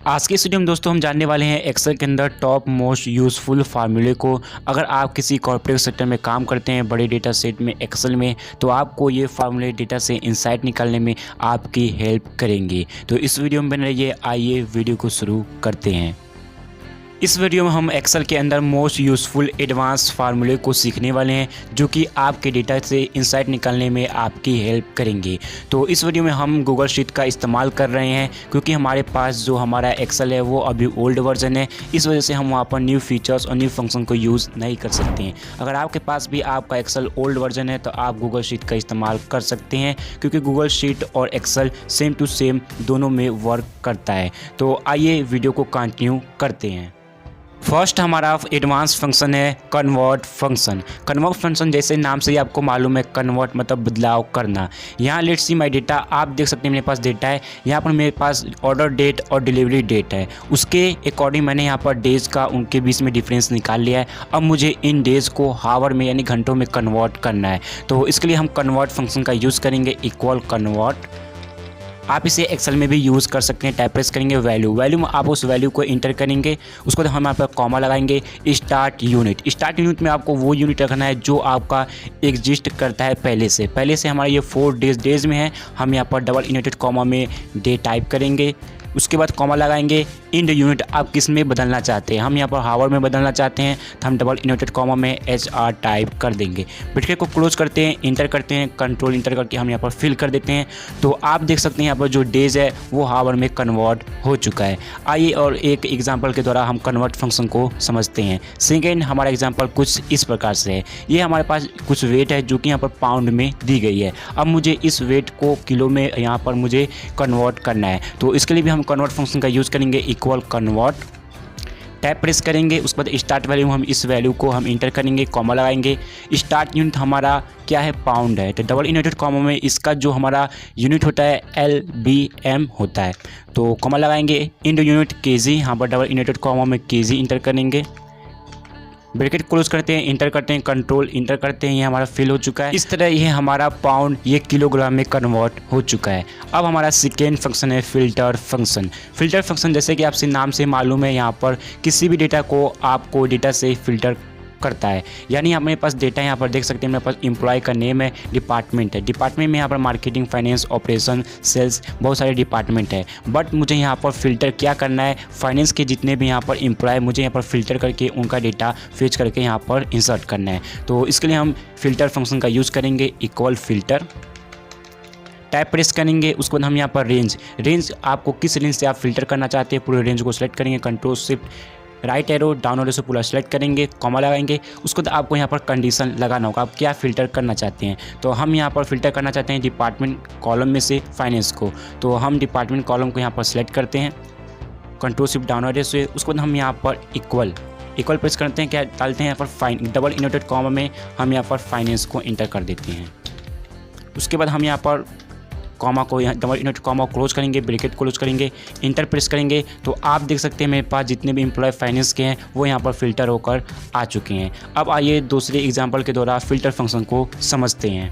आज के इस वीडियो में दोस्तों हम जानने वाले हैं एक्सेल के अंदर टॉप मोस्ट यूज़फुल फार्मूले को। अगर आप किसी कॉर्पोरेट सेक्टर में काम करते हैं बड़े डेटा सेट में एक्सेल में, तो आपको ये फार्मूले डेटा से इंसाइट निकालने में आपकी हेल्प करेंगे। तो इस वीडियो में बने रहिए, आइए वीडियो को शुरू करते हैं। इस वीडियो में हम एक्सेल के अंदर मोस्ट यूज़फुल एडवांस फार्मूले को सीखने वाले हैं जो कि आपके डेटा से इंसाइट निकालने में आपकी हेल्प करेंगे। तो इस वीडियो में हम गूगल शीट का इस्तेमाल कर रहे हैं क्योंकि हमारे पास जो हमारा एक्सेल है वो अभी ओल्ड वर्जन है। इस वजह से हम वहाँ पर न्यू फीचर्स और न्यू फंक्शन को यूज़ नहीं कर सकते हैं। अगर आपके पास भी आपका एक्सेल ओल्ड वर्जन है तो आप गूगल शीट का इस्तेमाल कर सकते हैं क्योंकि गूगल शीट और एक्सेल सेम टू सेम दोनों में वर्क करता है। तो आइए वीडियो को कंटिन्यू करते हैं। फर्स्ट हमारा एडवांस फंक्शन है कन्वर्ट फंक्शन। कन्वर्ट फंक्शन जैसे नाम से ही आपको मालूम है, कन्वर्ट मतलब बदलाव करना। यहाँ लेट्स सी माय डेटा, आप देख सकते हैं मेरे पास डेटा है। यहाँ पर मेरे पास ऑर्डर डेट और डिलीवरी डेट है, उसके अकॉर्डिंग मैंने यहाँ पर डेज का उनके बीच में डिफरेंस निकाल लिया है। अब मुझे इन डेज़ को हावर में यानी घंटों में कन्वर्ट करना है। तो इसके लिए हम कन्वर्ट फंक्शन का यूज़ करेंगे, इक्वल कन्वर्ट। आप इसे एक्सेल में भी यूज़ कर सकते हैं। टाइप प्रेस करेंगे वैल्यू में आप उस वैल्यू को इंटर करेंगे, उसको हम यहाँ पर कॉमा लगाएंगे। स्टार्ट यूनिट में आपको वो यूनिट रखना है जो आपका एग्जिस्ट करता है पहले से हमारा ये 4 डेज में है। हम यहाँ पर डबल इन्वर्टेड कॉमा में डे टाइप करेंगे, उसके बाद कॉमा लगाएंगे। इंड यूनिट आप किस में बदलना चाहते हैं, हम यहाँ पर हावर में बदलना चाहते हैं तो हम डबल इन्वर्टेड कॉमा में HR टाइप कर देंगे। ब्रैकेट को क्लोज करते हैं, इंटर करते हैं, कंट्रोल इंटर करके हम यहाँ पर फिल कर देते हैं। तो आप देख सकते हैं यहाँ पर जो डेज है वो हावर में कन्वर्ट हो चुका है। आइए और एक एग्जाम्पल के द्वारा हम कन्वर्ट फंक्शन को समझते हैं। सेकेंड हमारा एग्जाम्पल कुछ इस प्रकार से है। ये हमारे पास कुछ वेट है जो कि यहाँ पर पाउंड में दी गई है। अब मुझे इस वेट को किलो में यहाँ पर मुझे कन्वर्ट करना है। तो इसके लिए भी हम कन्वर्ट फंक्शन का यूज़ करेंगे, इक्वल कन्वर्ट। टैब प्रेस करेंगे, उसके बाद स्टार्ट वैल्यू हम इस वैल्यू को हम इंटर करेंगे, कॉमा लगाएंगे। स्टार्ट यूनिट हमारा क्या है, पाउंड है, तो डबल इन्वर्टेड कॉमा में इसका जो हमारा यूनिट होता है LBM होता है। तो कॉमा लगाएंगे। इंड यूनिट KG, यहाँ पर डबल इन्वर्टेड कॉमा में KG इंटर करेंगे। ब्रैकेट क्लोज करते हैं, इंटर करते हैं, कंट्रोल इंटर करते हैं, ये हमारा फिल हो चुका है। इस तरह ये हमारा पाउंड ये किलोग्राम में कन्वर्ट हो चुका है। अब हमारा सेकेंड फंक्शन है फिल्टर फंक्शन। फिल्टर फंक्शन जैसे कि आपसे नाम से मालूम है, यहाँ पर किसी भी डेटा को आपको डेटा से फिल्टर करता है। यानी हमारे पास डेटा यहाँ पर देख सकते हैं, मेरे पास एम्प्लॉय का नेम है, डिपार्टमेंट है, डिपार्टमेंट में यहाँ पर मार्केटिंग, फाइनेंस, ऑपरेशन, सेल्स, बहुत सारे डिपार्टमेंट है। बट मुझे यहाँ पर फिल्टर क्या करना है, फाइनेंस के जितने भी यहाँ पर एम्प्लॉय मुझे यहाँ पर फिल्टर करके उनका डेटा फेच करके यहाँ पर इंसर्ट करना है। तो इसके लिए हम फिल्टर फंक्शन का यूज़ करेंगे, इक्वल फिल्टर। टाइप प्रेस करेंगे, उसके बाद हम यहाँ पर रेंज आपको किस रेंज से आप फिल्टर करना चाहते हैं पूरे रेंज को सिलेक्ट करेंगे, control shift right arrow down arrow से पूरा सेलेक्ट करेंगे, कॉमा लगाएंगे। उसको तो आपको यहाँ पर कंडीशन लगाना होगा, आप क्या फ़िल्टर करना चाहते हैं। तो हम यहाँ पर फ़िल्टर करना चाहते हैं डिपार्टमेंट कॉलम में से फाइनेंस को, तो हम डिपार्टमेंट कॉलम को यहाँ पर सेलेक्ट करते हैं, कंट्रोल शिफ्ट डाउन एरो से। उसको हम यहाँ पर इक्वल प्रेस करते हैं, क्या डालते हैं यहाँ पर डबल इन्वर्टेड कॉमा में हम यहाँ पर फाइनेंस को इंटर कर देते हैं। उसके बाद हम यहाँ पर कॉमा को यहाँ डबल इन्वर्टेड कॉमा क्लोज करेंगे, ब्रैकेट क्लोज करेंगे, इंटर प्रेस करेंगे। तो आप देख सकते हैं मेरे पास जितने भी एम्प्लॉय फाइनेंस के हैं वो यहाँ पर फिल्टर होकर आ चुके हैं। अब आइए दूसरे एग्जांपल के द्वारा फिल्टर फंक्शन को समझते हैं।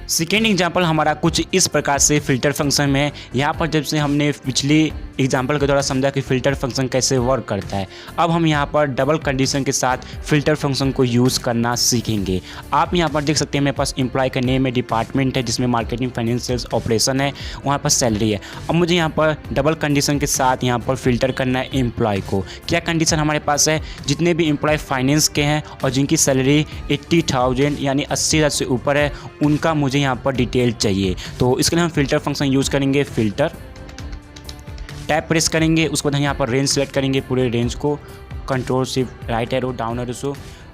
सेकेंड एग्जाम्पल हमारा कुछ इस प्रकार से फिल्टर फंक्शन में। यहाँ पर जब से हमने पिछली एग्जाम्पल के द्वारा समझा कि फ़िल्टर फंक्शन कैसे वर्क करता है, अब हम यहाँ पर डबल कंडीशन के साथ फ़िल्टर फंक्शन को यूज़ करना सीखेंगे। आप यहाँ पर देख सकते हैं मेरे पास एम्प्लॉय का नेम है, डिपार्टमेंट है जिसमें मार्केटिंग, फाइनेंस, सेल्स, ऑपरेशन है, वहाँ पर सैलरी है। अब मुझे यहाँ पर डबल कंडीशन के साथ यहाँ पर फ़िल्टर करना है एम्प्लॉय को। क्या कंडीशन हमारे पास है, जितने भी एम्प्लॉय फाइनेंस के हैं और जिनकी सैलरी 80,000 यानी 80,000 से ऊपर है, उनका मुझे यहाँ पर डिटेल चाहिए। तो इसके लिए हम फिल्टर फंक्शन यूज़ करेंगे, फिल्टर। टैब प्रेस करेंगे, उसके बाद यहाँ पर रेंज सेलेक्ट करेंगे, पूरे रेंज को, control shift right arrow down arrow से,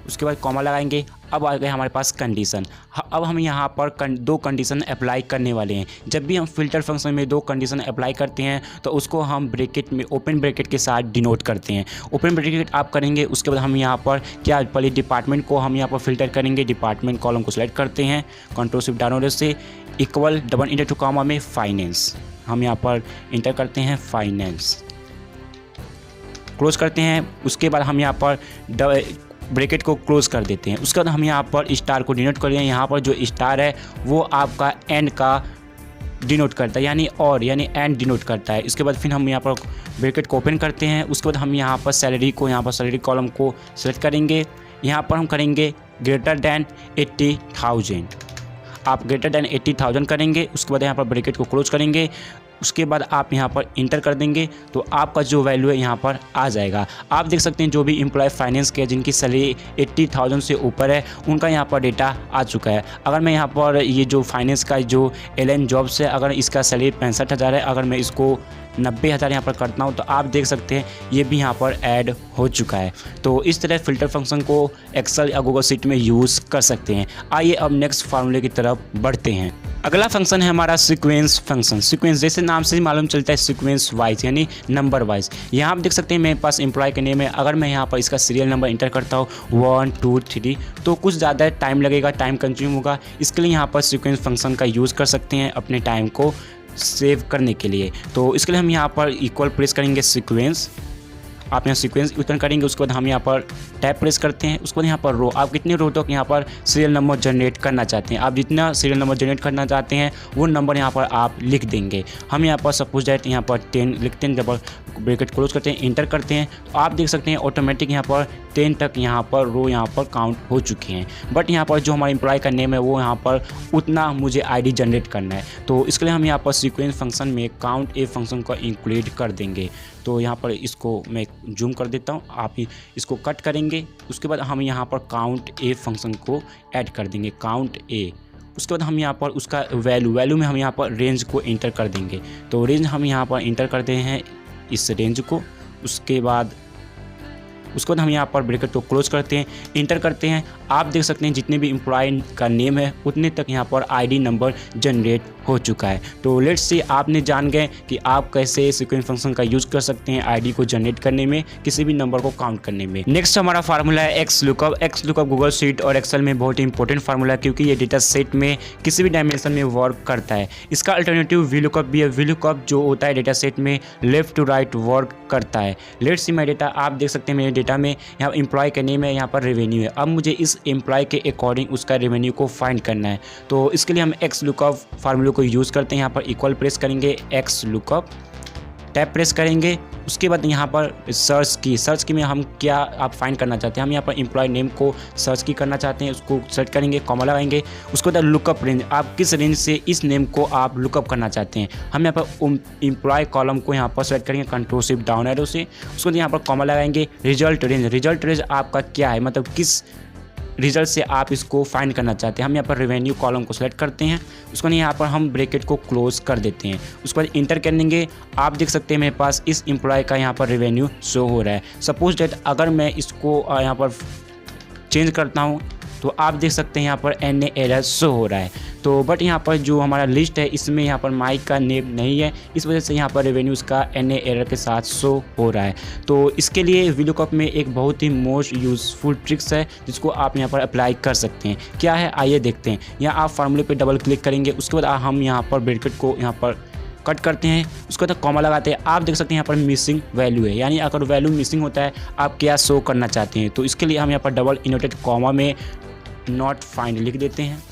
उसके बाद कॉमा लगाएंगे। अब आ गए हमारे पास कंडीशन। अब हम यहाँ पर दो कंडीशन अप्लाई करने वाले हैं। जब भी हम फिल्टर फंक्शन में 2 कंडीशन अप्लाई करते हैं तो उसको हम ब्रैकेट में ओपन ब्रैकेट के साथ डिनोट करते हैं। ओपन ब्रैकेट आप करेंगे, उसके बाद हम यहाँ पर क्या पहले डिपार्टमेंट को हम यहाँ पर फिल्टर करेंगे, डिपार्टमेंट कॉलम को सिलेक्ट करते हैं, कंट्रोल शिफ्ट डाउन एरो से, इक्वल डबल इन्वर्टेड कॉमा में फाइनेंस, हम यहाँ पर इंटर करते हैं फाइनेंस, क्लोज करते हैं। उसके बाद हम यहाँ पर ब्रैकेट को क्लोज कर देते हैं। उसके बाद हम यहाँ पर स्टार को डिनोट कर रहे हैं। यहाँ पर जो स्टार है वो आपका एंड का डिनोट करता है, यानी एंड डिनोट करता है। इसके बाद फिर हम यहाँ पर ब्रैकेट को ओपन करते हैं। उसके बाद हम यहाँ पर सैलरी कॉलम को सेलेक्ट करेंगे। यहाँ पर हम करेंगे ग्रेटर दैन 80,000। आप ग्रेटर दैन 80,000 करेंगे। उसके बाद यहाँ पर ब्रैकेट को क्लोज करेंगे। उसके बाद आप यहाँ पर इंटर कर देंगे तो आपका जो वैल्यू है यहाँ पर आ जाएगा। आप देख सकते हैं जो भी एम्प्लॉय फाइनेंस के जिनकी सैलरी 80,000 से ऊपर है उनका यहाँ पर डेटा आ चुका है। अगर मैं यहाँ पर ये जो फाइनेंस का जो एलन जॉब्स है, अगर इसका सैलरी 65,000 है, अगर मैं इसको 90,000 यहाँ पर करता हूँ तो आप देख सकते हैं ये भी यहाँ पर ऐड हो चुका है। तो इस तरह फ़िल्टर फंक्शन को एक्सेल या गूगल शीट में यूज़ कर सकते हैं। आइए अब नेक्स्ट फार्मूले की तरफ बढ़ते हैं। अगला फंक्शन है हमारा सीक्वेंस फंक्शन। सीक्वेंस जैसे नाम से ही मालूम चलता है, सीक्वेंस वाइज यानी नंबर वाइज। यहाँ आप देख सकते हैं मेरे पास एम्प्लॉय का नेम है। अगर मैं यहाँ पर इसका सीरियल नंबर इंटर करता हूँ 1 2 3 तो कुछ ज़्यादा टाइम लगेगा, टाइम कंज्यूम होगा। इसके लिए यहाँ पर सीक्वेंस फंक्शन का यूज़ कर सकते हैं अपने टाइम को सेव करने के लिए। तो इसके लिए हम यहाँ पर इक्वल प्रेस करेंगे सीक्वेंस। आप यहाँ सीक्वेंस ओपन करेंगे। उसके बाद हम यहाँ पर टैब प्रेस करते हैं। उसके बाद यहाँ पर रो, आप कितने रो तक यहाँ पर सीरियल नंबर जनरेट करना चाहते हैं, आप जितना सीरियल नंबर जनरेट करना चाहते हैं वो नंबर यहाँ पर आप लिख देंगे। हम यहाँ पर सपोज दैट यहाँ पर 10 लिखते हैं, डबल ब्रैकेट क्लोज करते हैं, इंटर करते हैं तो आप देख सकते हैं ऑटोमेटिक यहाँ पर 10 तक यहाँ पर रो यहाँ पर काउंट हो चुके हैं। बट यहाँ पर जो हमारे एम्प्लॉय का नेम है वो यहाँ पर उतना मुझे आईडी जनरेट करना है। तो इसके लिए हम यहाँ पर सीक्वेंस फंक्शन में काउंट ए फंक्शन को इंक्लूड कर देंगे। तो यहाँ पर इसको मैं जूम कर देता हूँ, आप इसको कट करेंगे। उसके बाद हम यहाँ पर काउंट ए फंक्शन को ऐड कर देंगे, काउंट ए। उसके बाद हम यहाँ पर उसका वैल्यू में हम यहाँ पर रेंज को इंटर कर देंगे। तो रेंज हम यहाँ पर इंटर करते हैं इस रेंज को। उसके बाद हम यहाँ पर ब्रैकेट को क्लोज करते हैं, इंटर करते हैं। आप देख सकते हैं जितने भी एम्प्लॉय का नेम है उतने तक यहाँ पर आईडी नंबर जनरेट हो चुका है। तो लेट्स से आपने जान गए कि आप कैसे सीक्वेंस फंक्शन का यूज़ कर सकते हैं आईडी को जनरेट करने में, किसी भी नंबर को काउंट करने में। नेक्स्ट हमारा फार्मूला है x lookup. X lookup Google sheet और एक्सेल में बहुत ही इंपॉर्टेंट फार्मूला है क्योंकि ये डेटा सेट में किसी भी डायमेंशन में वर्क करता है। इसका अल्टरनेटिव वी लुकअप भी है। वी लुकअप जो होता है डेटा सेट में लेफ्ट टू राइट वर्क करता है। लेट्स सी माई डेटा, आप देख सकते हैं मेरे डेटा में यहाँ एम्प्लॉय का नेम है, यहाँ पर रेवेन्यू है। अब मुझे इस एम्प्लॉय के अकॉर्डिंग उसका रेवेन्यू को फाइंड करना है। तो इसके लिए हम एक्स लुकअप फार्मूले को यूज़ करते हैं। यहाँ पर इक्वल प्रेस करेंगे, एक्स लुकअप, टैब प्रेस करेंगे। उसके बाद यहाँ पर सर्च की में हम क्या आप फाइंड करना चाहते हैं, हम यहाँ पर एम्प्लॉय नेम को सर्च की करना चाहते हैं, उसको सर्च करेंगे, कॉमा लगाएंगे। उसके बाद लुकअप रेंज, आप किस रेंज से इस नेम को आप लुकअप करना चाहते हैं। हम यहाँ पर एम्प्लॉय कॉलम को यहाँ पर सेलेक्ट करेंगे कंट्रोल शिफ्ट डाउन एरो से। उसके बाद यहाँ पर कॉमा लगाएंगे। रिजल्ट रेंज आपका क्या है, मतलब किस रिजल्ट से आप इसको फाइंड करना चाहते हैं। हम यहाँ पर रेवेन्यू कॉलम को सेलेक्ट करते हैं। उसको यहाँ पर हम ब्रैकेट को क्लोज कर देते हैं। उसके बाद इंटर कर देंगे। आप देख सकते हैं मेरे पास इस एम्प्लॉय का यहाँ पर रेवेन्यू शो हो रहा है। सपोज डेट अगर मैं इसको यहाँ पर चेंज करता हूँ तो आप देख सकते हैं यहाँ पर NA एरर शो हो रहा है। तो बट यहाँ पर जो हमारा लिस्ट है इसमें यहाँ पर माइक का नेम नहीं है, इस वजह से यहाँ पर रेवेन्यूज़ का NA एरर के साथ शो हो रहा है। तो इसके लिए वी लुकअप में एक बहुत ही मोस्ट यूज़फुल ट्रिक्स है जिसको आप यहाँ पर अप्लाई कर सकते हैं। क्या है आइए देखते हैं। यहाँ आप फार्मूले पे डबल क्लिक करेंगे। उसके बाद हम यहाँ पर ब्रैकेट को यहाँ पर कट करते हैं। उसके बाद कॉमा लगाते हैं। आप देख सकते हैं यहाँ पर मिसिंग वैल्यू है, यानी अगर वैल्यू मिसिंग होता है आप क्या शो करना चाहते हैं। तो इसके लिए हम यहाँ पर डबल इनवर्टेड कॉमा में नॉट फाइंड लिख देते हैं।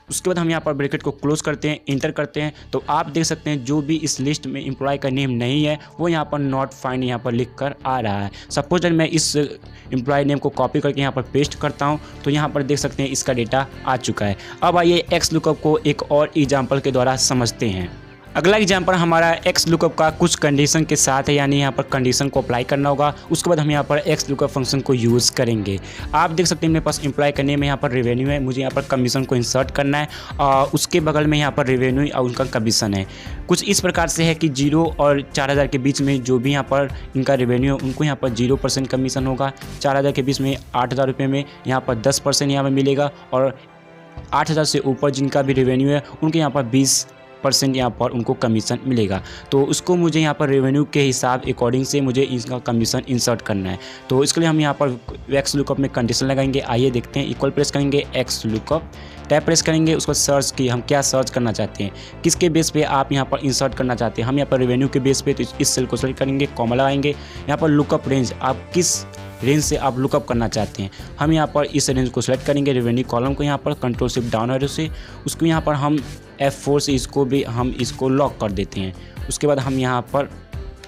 उसके बाद हम यहाँ पर ब्रैकेट को क्लोज करते हैं, इंटर करते हैं। तो आप देख सकते हैं जो भी इस लिस्ट में एम्प्लॉय का नेम नहीं है वो यहाँ पर नॉट फाइंड यहाँ पर लिख कर आ रहा है। सपोज मैं इस एम्प्लॉय नेम को कॉपी करके यहाँ पर पेस्ट करता हूँ तो यहाँ पर देख सकते हैं इसका डेटा आ चुका है। अब आइए एक्स लुकअप को एक और एग्जाम्पल के द्वारा समझते हैं। अगला एग्जाम्पल हमारा एक्स लुकअप का कुछ कंडीशन के साथ है, यानी यहाँ पर कंडीशन को अप्लाई करना होगा। उसके बाद हम यहाँ पर एक्स लुकअप फंक्शन को यूज़ करेंगे। आप देख सकते हैं मेरे पास एम्प्लॉय का नेम है, यहाँ पर रेवेन्यू है, मुझे यहाँ पर कमीशन को इंसर्ट करना है और उसके बगल में यहाँ पर रेवेन्यू और उनका कमीशन है। कुछ इस प्रकार से है कि 0 और 4000 के बीच में जो भी यहाँ पर इनका रेवेन्यू है उनको यहाँ पर 0% कमीशन होगा। 4000 के बीच में 8000 रुपये में यहाँ पर 10% यहाँ पर मिलेगा और 8000 से ऊपर जिनका भी रेवेन्यू है उनके यहाँ पर 20% यहाँ पर उनको कमीशन मिलेगा। तो उसको मुझे यहाँ पर रेवेन्यू के हिसाब अकॉर्डिंग से मुझे इसका कमीशन इंसर्ट करना है। तो इसके लिए हम यहाँ पर एक्स लुकअप में कंडीशन लगाएंगे। आइए देखते हैं। इक्वल प्रेस करेंगे, एक्स लुकअप, टैब प्रेस करेंगे। उसको सर्च की हम क्या सर्च करना चाहते हैं, किसके बेस पे आप यहाँ पर इंसर्ट करना चाहते हैं। हम यहाँ पर रेवेन्यू के बेस पे, तो इस सेल को सेलेक्ट करेंगे, कॉमा लगाएंगे। यहाँ पर लुकअप रेंज, आप किस रेंज से आप लुकअप करना चाहते हैं। हम यहाँ पर इस रेंज को सेलेक्ट करेंगे, रेवेन्यू कॉलम को यहाँ पर कंट्रोल शिफ्ट डाउन एरो से। उसको यहाँ पर हम F4 से इसको भी हम इसको लॉक कर देते हैं। उसके बाद हम यहाँ पर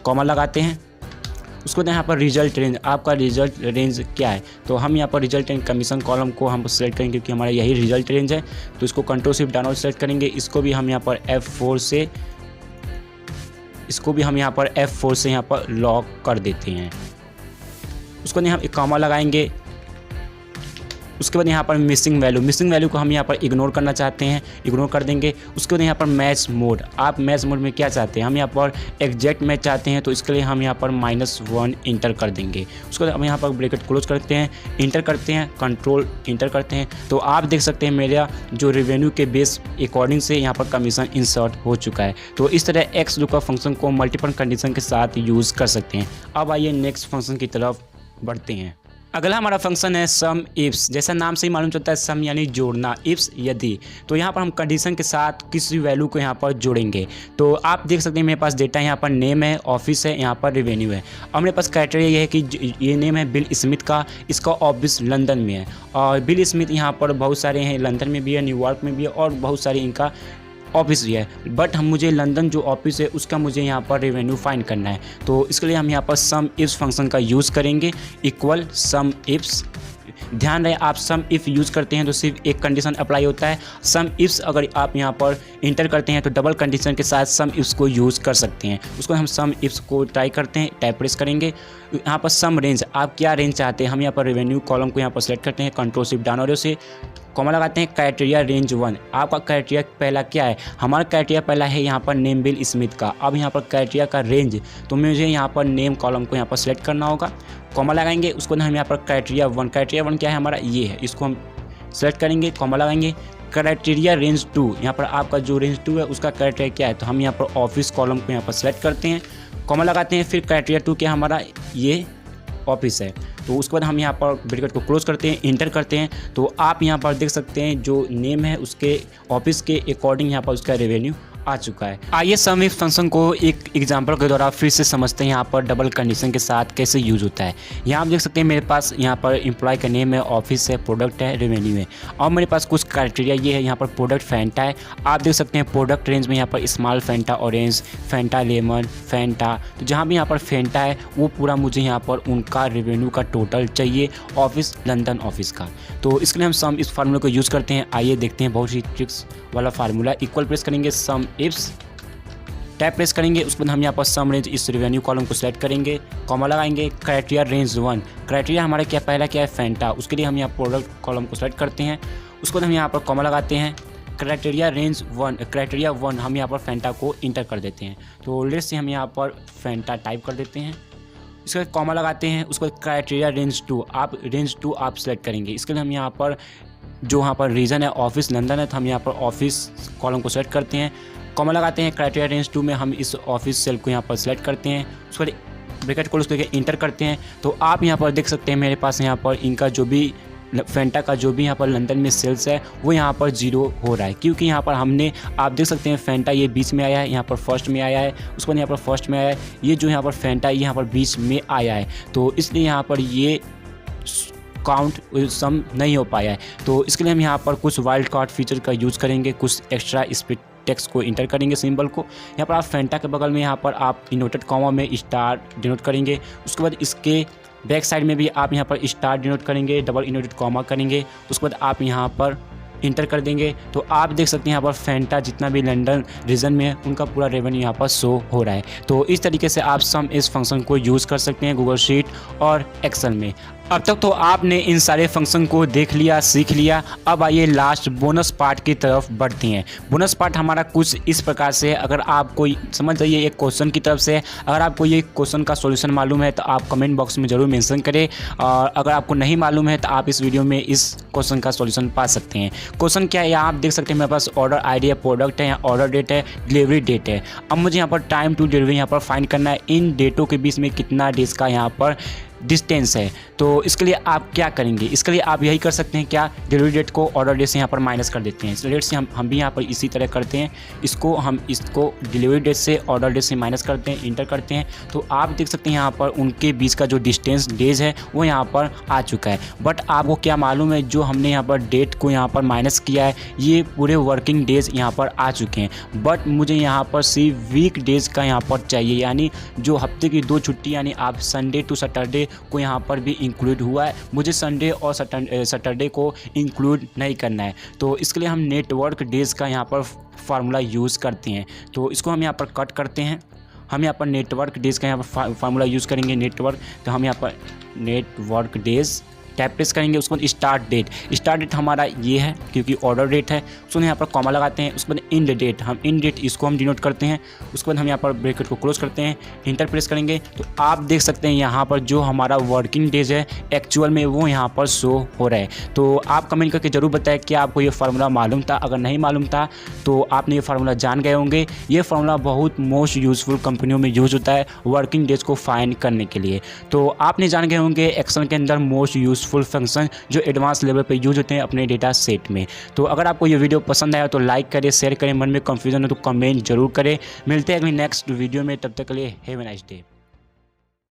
कॉमा लगाते हैं। उसके बाद यहाँ पर रिजल्ट रेंज, आपका रिजल्ट रेंज क्या है, तो हम यहाँ पर रिजल्ट एंड कमीशन कॉलम को हम सेलेक्ट करेंगे क्योंकि हमारा यही रिजल्ट रेंज है। तो इसको कंट्रोल शिफ्ट डाउनवर्ड सेलेक्ट करेंगे। इसको भी हम यहाँ पर F4 से यहाँ पर लॉक कर देते हैं। उसके बाद यहाँ एक कॉमा लगाएंगे। उसके बाद यहाँ पर मिसिंग वैल्यू को हम यहाँ पर इग्नोर करना चाहते हैं, इग्नोर कर देंगे। उसके बाद यहाँ पर मैच मोड, आप मैच मोड में क्या चाहते हैं, हम यहाँ पर एग्जैक्ट मैच चाहते हैं, तो इसके लिए हम यहाँ पर -1 इंटर कर देंगे। उसके बाद हम यहाँ पर ब्रैकेट क्लोज करते हैं, इंटर करते हैं, कंट्रोल इंटर करते हैं। तो आप देख सकते हैं मेरा जो रेवेन्यू के बेस अकॉर्डिंग से यहाँ पर कमीशन इंसर्ट हो चुका है। तो इस तरह एक्स लुकअप फंक्शन को मल्टीपल कंडीशन के साथ यूज़ कर सकते हैं। अब आइए नेक्स्ट फंक्शन की तरफ बढ़ते हैं। अगला हमारा फंक्शन है सम इफ्स। जैसा नाम से ही मालूम चलता है, सम यानी जोड़ना, इफ्स यदि। तो यहाँ पर हम कंडीशन के साथ किसी वैल्यू को यहाँ पर जोड़ेंगे। तो आप देख सकते हैं मेरे पास डेटा यहाँ पर नेम है, ऑफिस है, यहाँ पर रेवेन्यू है। और मेरे पास क्राइटेरिया ये है कि ये नेम है बिल स्मिथ का, इसका ऑफिस लंदन में है। और बिल स्मिथ यहाँ पर बहुत सारे हैं, लंदन में भी है, न्यूयॉर्क में भी है और बहुत सारे इनका ऑफिस भी है। बट मुझे लंदन जो ऑफिस है उसका मुझे यहाँ पर रेवेन्यू फाइंड करना है। तो इसके लिए हम यहाँ पर सम इफ्स फंक्शन का यूज़ करेंगे, इक्वल सम इफ्स। ध्यान रहे आप सम इफ़ यूज़ करते हैं तो सिर्फ एक कंडीशन अप्लाई होता है। सम इफ्स अगर आप यहाँ पर इंटर करते हैं तो डबल कंडीशन के साथ सम इफ्स को यूज़ कर सकते हैं। उसको हम सम इफ्स को ट्राई करते हैं, टाइप प्रेस करेंगे। यहाँ पर सम रेंज, आप क्या रेंज चाहते हैं, हम यहाँ पर रेवेन्यू कॉलम को यहाँ पर सेलेक्ट करते हैं, कंट्रोल शिफ्ट डाउन एरो से कॉमा लगाते हैं। क्राइटेरिया रेंज 1, आपका क्राइटेरिया पहला क्या है, हमारा क्राइटेरिया पहला है यहाँ पर नेम बिल स्मिथ का। अब यहाँ पर क्राइटेरिया का रेंज, तो मुझे यहाँ पर नेम कॉलम को यहाँ पर सेलेक्ट करना होगा, कॉमा लगाएंगे। उसको हम यहाँ पर क्राइटेरिया 1 क्या है हमारा, ये है, इसको हम सेलेक्ट करेंगे, कॉमा लगाएंगे। क्राइटेरिया रेंज 2, यहाँ पर आपका जो रेंज 2 है उसका क्राइटेरिया क्या है, तो हम यहाँ पर ऑफिस कॉलम को यहाँ पर सेलेक्ट करते हैं, कॉमा लगाते हैं। फिर क्राइटेरिया 2 क्या हमारा, ये ऑफिस है। तो उसके बाद हम यहाँ पर ब्रैकेट को क्लोज करते हैं, इंटर करते हैं। तो आप यहाँ पर देख सकते हैं जो नेम है उसके ऑफिस के अकॉर्डिंग यहाँ पर उसका रेवेन्यू आ चुका है। आइए सम इफ फंक्शन को एक एग्जांपल के द्वारा फिर से समझते हैं यहाँ पर डबल कंडीशन के साथ कैसे यूज होता है। यहाँ आप देख सकते हैं मेरे पास यहाँ पर एम्प्लॉय का नेम है, ऑफिस है, प्रोडक्ट है, रेवेन्यू है। और मेरे पास कुछ क्राइटेरिया ये है, यहाँ पर प्रोडक्ट फैंटा है। आप देख सकते हैं प्रोडक्ट रेंज में यहाँ पर small Fanta orange, Fanta lemon, Fanta, तो जहाँ भी यहाँ पर फैंटा है वो पूरा मुझे यहाँ पर उनका रेवेन्यू का टोटल चाहिए, ऑफिस लंदन ऑफिस का। तो इसके लिए हम सम इस फार्मूले को यूज़ करते हैं। आइए देखते हैं बहुत ही ट्रिक्स वाला फार्मूला। इक्वल प्रेस करेंगे, सम इफ्स, टैप प्रेस करेंगे। उसके बाद हम यहाँ पर सम रेंज इस रेवेन्यू कॉलम को सेलेक्ट करेंगे, कॉमा लगाएंगे। क्राइटेरिया रेंज 1, क्राइटेरिया हमारा क्या पहला क्या है, फैंटा, उसके लिए हम यहाँ प्रोडक्ट कॉलम को सेलेक्ट करते हैं। उसके बाद हम यहाँ पर कॉमा लगाते हैं। क्राइटेरिया रेंज 1, क्राइटेरिया 1 हम यहाँ पर फैंटा को इंटर कर देते हैं। तो लेट्स से हम यहाँ पर फैंटा टाइप कर देते हैं, इसके बाद कॉमा लगाते हैं। उसके बाद क्राइटेरिया रेंज 2, आप रेंज 2 आप सेलेक्ट करेंगे। इसके लिए हम यहाँ पर जो यहाँ पर रीजन है ऑफिस लंदन है, तो हम यहाँ पर ऑफिस कॉलम को सेलेक्ट करते हैं, कॉमा लगाते हैं। क्राइटेरिया रेंज 2 में हम इस ऑफिस सेल को यहाँ पर सेलेक्ट करते हैं। उसके बाद ब्रैकेट क्लोज करके इंटर करते हैं। तो आप यहाँ पर देख सकते हैं मेरे पास यहाँ पर इनका जो भी फैंटा का जो भी यहाँ पर लंदन में सेल्स है वो यहाँ पर 0 हो रहा है, क्योंकि यहाँ पर हमने, आप देख सकते हैं फैंटा ये बीच में आया है, यहाँ पर फर्स्ट में आया है, उसके बाद यहाँ पर फर्स्ट में आया है, ये जो यहाँ पर फैंटा ये यहाँ पर बीच में आया है। तो इसलिए यहाँ पर ये काउंट सम नहीं हो पाया है। तो इसके लिए हम यहाँ पर कुछ वाइल्ड कार्ड फीचर का यूज़ करेंगे, कुछ एक्स्ट्रा स्पीड टेक्स्ट को इंटर करेंगे, सिंबल को। यहाँ पर आप फैंटा के बगल में यहाँ पर आप इनवर्टेड कॉमा में स्टार डिनोट करेंगे। उसके बाद इसके बैक साइड में भी आप यहाँ पर स्टार डिनोट करेंगे, डबल इनवर्टेड कॉमा करेंगे। उसके बाद आप यहाँ पर इंटर कर देंगे। तो आप देख सकते हैं यहाँ पर फैंटा जितना भी लंदन रीजन में है उनका पूरा रेवेन्यू यहाँ पर शो हो रहा है। तो इस तरीके से आप सम इस फंक्शन को यूज़ कर सकते हैं गूगल शीट और एक्सेल में। अब तक तो आपने इन सारे फंक्शन को देख लिया, सीख लिया। अब आइए लास्ट बोनस पार्ट की तरफ बढ़ते हैं। बोनस पार्ट हमारा कुछ इस प्रकार से, अगर आप कोई समझ जाइए एक क्वेश्चन की तरफ से, अगर आपको ये क्वेश्चन का सॉल्यूशन मालूम है तो आप कमेंट बॉक्स में ज़रूर मेंशन करें, और अगर आपको नहीं मालूम है तो आप इस वीडियो में इस क्वेश्चन का सॉल्यूशन पा सकते हैं। क्वेश्चन क्या है, यहाँ आप देख सकते हैं मेरे पास ऑर्डर आईडी है, प्रोडक्ट है, यहाँ ऑर्डर डेट है, डिलीवरी डेट है। अब मुझे यहाँ पर टाइम टू डिलीवरी यहाँ पर फाइंड करना है, इन डेटों के बीच में कितना डेज का यहाँ पर डिस्टेंस है। तो इसके लिए आप क्या करेंगे, इसके लिए आप यही कर सकते हैं क्या, डिलीवरी डेट को ऑर्डर डेट से यहाँ पर माइनस कर देते हैं। लेट से हम भी यहाँ पर इसी तरह करते हैं, इसको डिलीवरी डेट से ऑर्डर डेट से माइनस करते हैं, इंटर करते हैं। तो आप देख सकते हैं यहाँ पर उनके बीच का जो डिस्टेंस डेज है वो यहाँ पर आ चुका है। बट आपको क्या मालूम है, जो हमने यहाँ पर डेट को यहाँ पर माइनस किया है ये पूरे वर्किंग डेज यहाँ पर आ चुके हैं। बट मुझे यहाँ पर सिर्फ वीक डेज का यहाँ पर चाहिए, यानी जो हफ्ते की 2 छुट्टी, यानी आप संडे टू सैटरडे को यहाँ पर भी इंक्लूड हुआ है, मुझे संडे और सैटरडे को इंक्लूड नहीं करना है। तो इसके लिए हम नेटवर्क डेज का यहाँ पर फार्मूला यूज़ करते हैं। तो इसको हम यहाँ पर कट करते हैं, हम यहाँ पर नेटवर्क डेज का यहाँ पर फार्मूला यूज़ करेंगे नेटवर्क। तो हम यहाँ पर नेटवर्क डेज टैप प्रेस करेंगे, उसके बाद स्टार्ट डेट हमारा ये है क्योंकि ऑर्डर डेट है। उसको यहाँ पर कॉमा लगाते हैं, उसके बाद इंड डेट, हम इंड डेट इसको हम डिनोट करते हैं। उसके बाद हम यहाँ पर ब्रैकेट को क्लोज करते हैं, इंटर प्रेस करेंगे। तो आप देख सकते हैं यहाँ पर जो हमारा वर्किंग डेज है एक्चुअल में वो यहाँ पर शो हो रहा है। तो आप कमेंट करके ज़रूर बताएं कि आपको ये फार्मूला मालूम था। अगर नहीं मालूम था तो आपने ये फार्मूला जान गए होंगे। ये फार्मूला बहुत मोस्ट यूज़फुल कंपनियों में यूज़ होता है वर्किंग डेज को फाइंड करने के लिए। तो आपने जान गए होंगे एक्सेल के अंदर मोस्ट यूज़फुल फंक्शन जो एडवांस लेवल पे यूज होते हैं अपने डेटा सेट में। तो अगर आपको ये वीडियो पसंद आया तो लाइक करें, शेयर करें, मन में कंफ्यूजन हो तो कमेंट जरूर करें। मिलते हैं अगली नेक्स्ट वीडियो में, तब तक के लिए हैव अ नाइस डे।